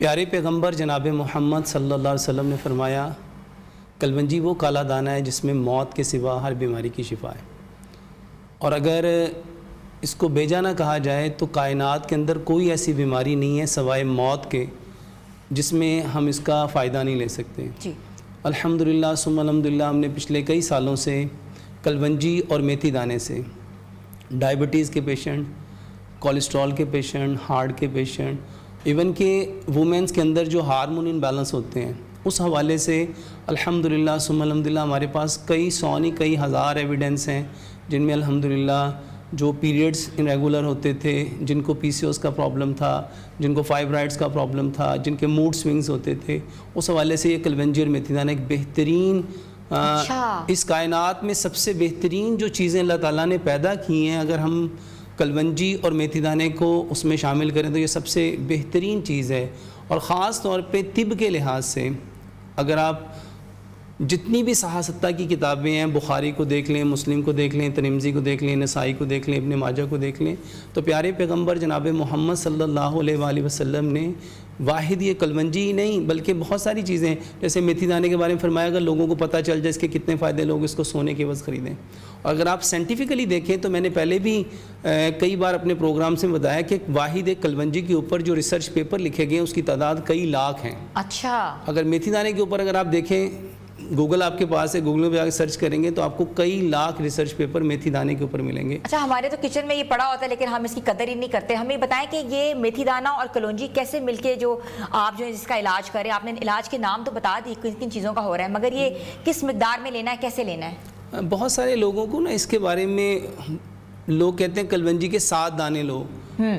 پیارے پیغمبر جناب محمد صلی اللہ علیہ وسلم نے فرمایا کلونجی وہ کالا دانہ ہے جس میں موت کے سوا ہر بیماری کی شفا ہے، اور اگر اس کو بیجا نہ کہا جائے تو کائنات کے اندر کوئی ایسی بیماری نہیں ہے سوائے موت کے جس میں ہم اس کا فائدہ نہیں لے سکتے۔ جی الحمدللہ ثم الحمدللہ ہم نے پچھلے کئی سالوں سے کلونجی اور میتھی دانے سے ڈائبٹیز کے پیشنٹ، کولیسٹرول کے پیشنٹ، ہارٹ کے پیشنٹ، ایون کہ وومنس کے اندر جو ہارمون امبیلنس ہوتے ہیں اس حوالے سے الحمدللہ ثم الحمدللہ ہمارے پاس کئی سو نہیں کئی ہزار ایویڈنس ہیں جن میں الحمدللہ جو پیریڈز انریگولر ہوتے تھے، جن کو پی سی اوز کا پرابلم تھا، جن کو فائبرائڈز کا پرابلم تھا، جن کے موڈ سوئنگز ہوتے تھے، اس حوالے سے یہ کلونجی اور میتھی دانہ ایک بہترین اس کائنات میں سب سے بہترین جو چیزیں اللہ تعالیٰ نے پیدا کی ہیں، اگر ہم کلونجی اور میتھی دانے کو اس میں شامل کریں تو یہ سب سے بہترین چیز ہے۔ اور خاص طور پہ طب کے لحاظ سے اگر آپ جتنی بھی صحاح ستہ کی کتابیں ہیں، بخاری کو دیکھ لیں، مسلم کو دیکھ لیں، ترمذی کو دیکھ لیں، نسائی کو دیکھ لیں، ابن ماجہ کو دیکھ لیں، تو پیارے پیغمبر جناب محمد صلی اللہ علیہ وآلہ وسلم نے واحد یہ کلونجی ہی نہیں بلکہ بہت ساری چیزیں جیسے میتھی دانے کے بارے میں فرمایا اگر لوگوں کو پتہ چل جائے اس کے کتنے فائدے، لوگ اس کو سونے کے عوض خریدیں۔ اور اگر آپ سائنٹیفکلی دیکھیں تو میں نے پہلے بھی کئی بار اپنے پروگرام سے بتایا کہ واحد ایک کلونجی کے اوپر جو ریسرچ پیپر لکھے گئے ہیں اس کی تعداد کئی لاکھ ہیں۔ اچھا، اگر میتھی دانے کے اوپر اگر آپ دیکھیں، گوگل آپ کے پاس ہے، گوگل پہ جا کے سرچ کریں گے تو آپ کو کئی لاکھ ریسرچ پیپر میتھی دانے کے اوپر ملیں گے۔ اچھا، ہمارے تو کچن میں یہ پڑا ہوتا ہے لیکن ہم اس کی قدر ہی نہیں کرتے۔ ہمیں بتائیں کہ یہ میتھی دانہ اور کلونجی کیسے مل کے جو آپ جو اس کا علاج کریں، آپ نے علاج کے نام تو بتا دی کن کن چیزوں کا ہو رہا ہے، مگر یہ کس مقدار میں لینا ہے، کیسے لینا ہے؟ بہت سارے لوگوں کو نا اس کے بارے میں لوگ کہتے ہیں کلونجی کے 7 دانے لو،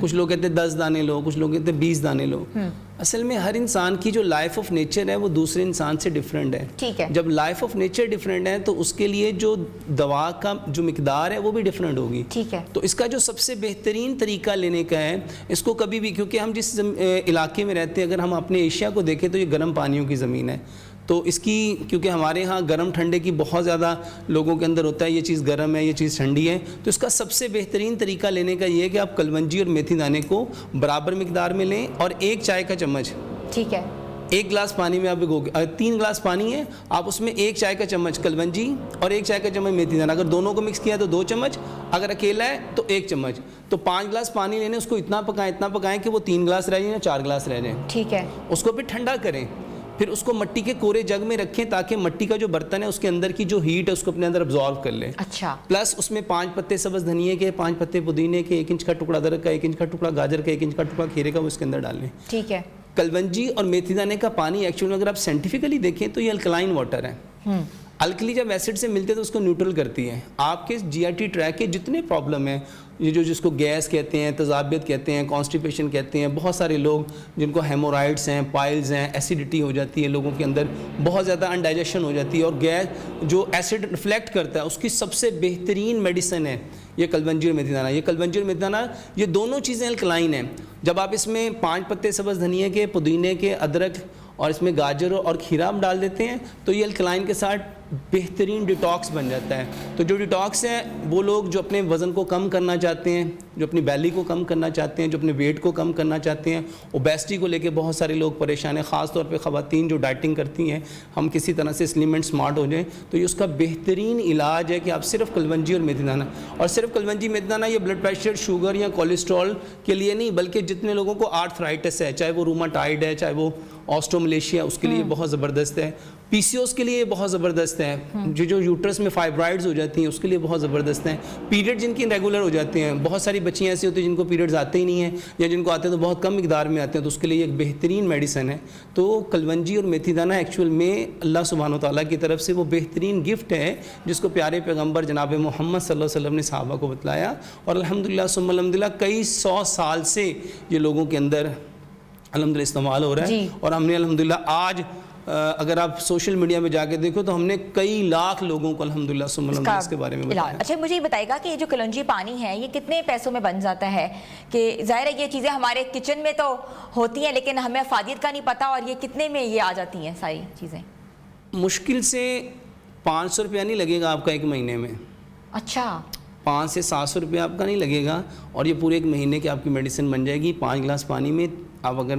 کچھ لوگ کہتے ہیں 10 دانے لو، کچھ لوگ کہتے ہیں 20 دانے لو۔ اصل میں ہر انسان کی جو لائف آف نیچر ہے وہ دوسرے انسان سے ڈیفرنٹ ہے۔ ٹھیک ہے، جب لائف آف نیچر ڈیفرنٹ ہے تو اس کے لیے جو دوا کا جو مقدار ہے وہ بھی ڈیفرنٹ ہوگی۔ ٹھیک ہے، تو اس کا جو سب سے بہترین طریقہ لینے کا ہے، اس کو کبھی بھی، کیونکہ ہم جس علاقے میں رہتے ہیں اگر ہم اپنے ایشیا کو دیکھیں تو یہ گرم پانیوں کی زمین ہے، تو اس کی کیونکہ ہمارے ہاں گرم ٹھنڈے کی بہت زیادہ لوگوں کے اندر ہوتا ہے، یہ چیز گرم ہے، یہ چیز ٹھنڈی ہے، تو اس کا سب سے بہترین طریقہ لینے کا یہ ہے کہ آپ کلونجی اور میتھی دانے کو برابر مقدار میں لیں اور 1 چائے کا چمچ، ٹھیک ہے، 1 گلاس پانی میں آپ 3 گلاس پانی ہے، آپ اس میں 1 چائے کا چمچ کلونجی اور 1 چائے کا چمچ میتھی دانہ، اگر دونوں کو مکس کیا تو 2 چمچ، اگر اکیلا ہے تو 1 چمچ، تو 5 گلاس پانی لینے، اس کو اتنا پکائیں کہ وہ 3 گلاس رہ جائیں یا 4 گلاس رہ جائیں۔ ٹھیک ہے، اس کو پھر ٹھنڈا کریں، پھر اس کو مٹی کے کورے جگ میں رکھیں تاکہ مٹی کا جو برتن ہے اس کے اندر کی جو ہیٹ ہے اس کو اپنے اندر ابزارو کر لے۔ اچھا، پلس اس میں 5 پتے سبز دھنیے کے، 5 پتے پودینے کے، 1 انچ کا ٹکڑا ادرک کا، 1 انچ کا ٹکڑا گاجر کا، 1 انچ کا ٹکڑا کھیرے کا، وہ اس کے اندر ڈال لیں۔ ٹھیک ہے، کلونجی اور میتھی دانے کا پانی ایکچولی اگر آپ سائنٹیفکلی دیکھیں تو یہ الکلائن واٹر ہے۔ الکلی جب ایسڈ سے ملتے تو اس کو نیوٹرل کرتی ہے۔ آپ کے جی آئی ٹی ٹریک کے جتنے پرابلم ہیں، یہ جو جس کو گیس کہتے ہیں، تذابیت کہتے ہیں، کانسٹیپیشن کہتے ہیں، بہت سارے لوگ جن کو ہیمورائڈس ہیں، پائلز ہیں، ایسیڈیٹی ہو جاتی ہے لوگوں کے اندر، بہت زیادہ انڈائجیشن ہو جاتی ہے، اور گیس جو ایسڈ ریفلیکٹ کرتا ہے اس کی سب سے بہترین میڈیسن ہے یہ کلونجی اور میتھی دانہ۔ یہ کلونجی اور میتھی دانہ یہ دونوں چیزیں الکلائن ہیں۔ جب آپ اس میں 5 پتے سبز دھنیے کے، پودینے کے، ادرک اور اس میں گاجر اور کھیرا ڈال دیتے ہیں تو یہ الکلائن کے ساتھ بہترین ڈیٹاکس بن جاتا ہے۔ تو جو ڈیٹاکس ہیں وہ لوگ جو اپنے وزن کو کم کرنا چاہتے ہیں، جو اپنی بیلی کو کم کرنا چاہتے ہیں، جو اپنے ویٹ کو کم کرنا چاہتے ہیں، اوبیسٹی کو لے کے بہت سارے لوگ پریشان ہیں، خاص طور پہ خواتین جو ڈائٹنگ کرتی ہیں، ہم کسی طرح سے سلم اینڈ سمارٹ ہو جائیں تو یہ اس کا بہترین علاج ہے کہ آپ صرف کلونجی اور میتھی دانہ، اور صرف کلونجی میتھی دانہ یہ بلڈ پریشر، شوگر یا کولیسٹرول کے لیے نہیں بلکہ جتنے لوگوں کو آرتھرائٹس ہے، چاہے وہ روماٹائڈ ہے، چاہے وہ آسٹوملیشیا، اس کے لیے بہت زبردست ہے، پی سی اوز کے لیے بہت زبردست ہے، جو یوٹرس میں فائبرائڈز ہو جاتی ہیں اس کے لیے بہت زبردست ہیں، پیریڈ جن کی ریگولر ہو جاتے ہیں، بہت ساری بچیاں ایسی ہوتی ہیں جن کو پیریڈز آتے ہی نہیں ہیں یا جن کو آتے ہیں تو بہت کم مقدار میں آتے ہیں، تو اس کے لیے ایک بہترین میڈیسن ہے۔ تو کلونجی اور میتھی دانہ ایکچوئل میں اللہ سبحانہ و تعالیٰ کی طرف سے وہ بہترین گفٹ ہے جس کو پیارے پیغمبر جناب محمد صلی اللہ علیہ وسلم نے صحابہ کو بتلایا، اور الحمدللہ ثم الحمدللہ کئی 100 سال سے یہ لوگوں کے اندر الحمدللہ استعمال ہو رہا ہے۔ اور ہم نے الحمدللہ آج اگر آپ سوشل میڈیا میں جا کے دیکھو تو ہم نے کئی لاکھ لوگوں کو الحمدللہ ثم الحمدللہ اس کے بارے میں بتایا۔ اچھا، مجھے یہ بتائے گا کہ یہ جو کلونجی پانی ہے یہ کتنے پیسوں میں بن جاتا ہے؟ کہ ظاہر ہے یہ چیزیں ہمارے کچن میں تو ہوتی ہیں لیکن ہمیں افادیت کا نہیں پتہ، اور یہ کتنے میں یہ آ جاتی ہیں ساری چیزیں؟ مشکل سے 500 روپیہ نہیں لگے گا آپ کا 1 مہینے میں۔ اچھا، 500 سے 700 روپیہ آپ کا نہیں لگے گا، اور یہ پورے 1 مہینے کی آپ کی میڈیسن بن جائے گی۔ 5 گلاس پانی میں آپ اگر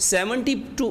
70 to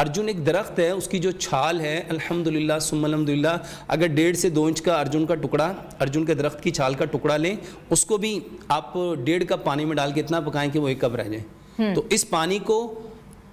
ارجن ایک درخت ہے, اس کی جو چھال ہے الحمدللہ ثم الحمدللہ, اگر 1.5 سے 2 انچ کا ارجن کے درخت کی چھال کا ٹکڑا لیں, اس کو بھی آپ 1.5 کپ پانی میں ڈال کے اتنا پکائیں کہ وہ 1 کپ رہ جائے, تو اس پانی کو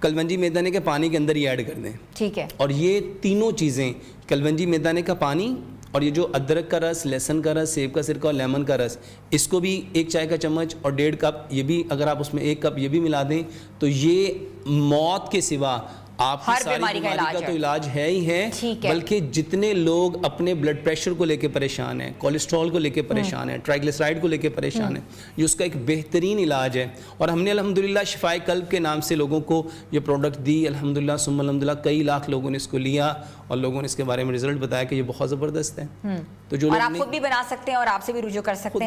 کلونجی میدانے کے پانی کے اندر ہی ایڈ کر دیں. ٹھیک ہے. اور یہ تینوں چیزیں, کلونجی میدانے کا پانی اور یہ جو ادرک کا رس, لہسن کا رس, سیب کا سرکہ اور لیمن کا رس, اس کو بھی 1 چائے کا چمچ اور 1.5 کپ, یہ بھی اگر آپ اس میں 1 کپ یہ بھی ملا دیں تو یہ موت کے سوا آپ کی ساری بیماری کا تو علاج ہے ہی ہے, بلکہ جتنے لوگ اپنے بلڈ پریشر کو لے کے پریشان ہیں, کولیسٹرول کو لے کے پریشان ہیں, ٹرائیگلیسرائڈ کو لے کے پریشان ہیں, یہ اس کا ایک بہترین علاج ہے. اور ہم نے الحمدللہ شفائے قلب کے نام سے لوگوں کو یہ پروڈکٹ دی, الحمدللہ ثم الحمدللہ, کئی لاکھ لوگوں نے اس کو لیا اور لوگوں نے اس کے بارے میں رزلٹ بتایا کہ یہ بہت زبردست ہے. تو جو اور آپ خود بھی بنا سکتے ہیں اور آپ سے بھی رجوع کر سکتے ہیں.